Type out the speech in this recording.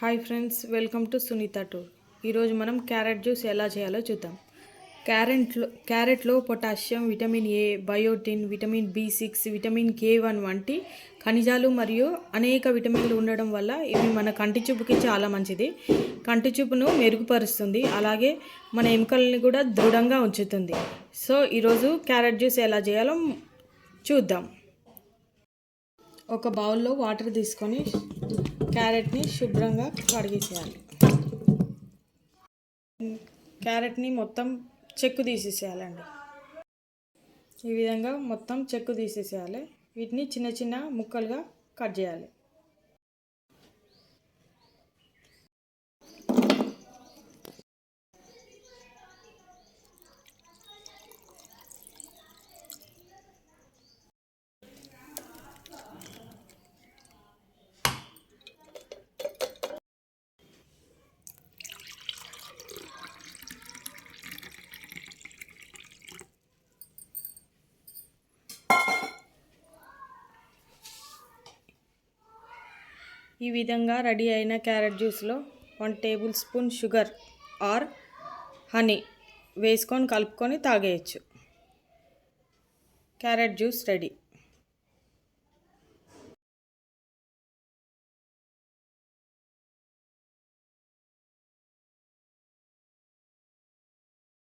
Hi friends, welcome to Sunitha tour. ఈరోజు మనం carrot juice ఎలా చేయాలో చూద్దాం. క్యారెట్లో potassium, vitamin A, biotin, vitamin బి6, విటమిన్ K1 వంటి ఖనిజాలు మరియు అనేక విటమిన్లు ఉండడం వల్ల ఇవి మన కంటి చూపుకి చాలా మంచిది. కంటి చూపును మెరుగుపరుస్తుంది, అలాగే మన ఎముకల్ని కూడా దృఢంగా ఉంచుతుంది. సో ఈరోజు క్యారెట్ జ్యూస్ ఎలా చేయాలో చూద్దాం. ఒక బౌల్లో వాటర్ తీసుకొని క్యారెట్ని శుభ్రంగా కడిగేసేయాలి. క్యారెట్ని మొత్తం చెక్కు తీసేసేయాలండి. ఈ విధంగా మొత్తం చెక్కు తీసేసేయాలి. వీటిని చిన్న చిన్న ముక్కలుగా కట్ చేయాలి. ఈ విధంగా రెడీ అయిన క్యారెట్ జ్యూస్లో 1 tablespoon sugar or honey వేసుకొని కలుపుకొని తాగేయచ్చు. Carrot juice ready.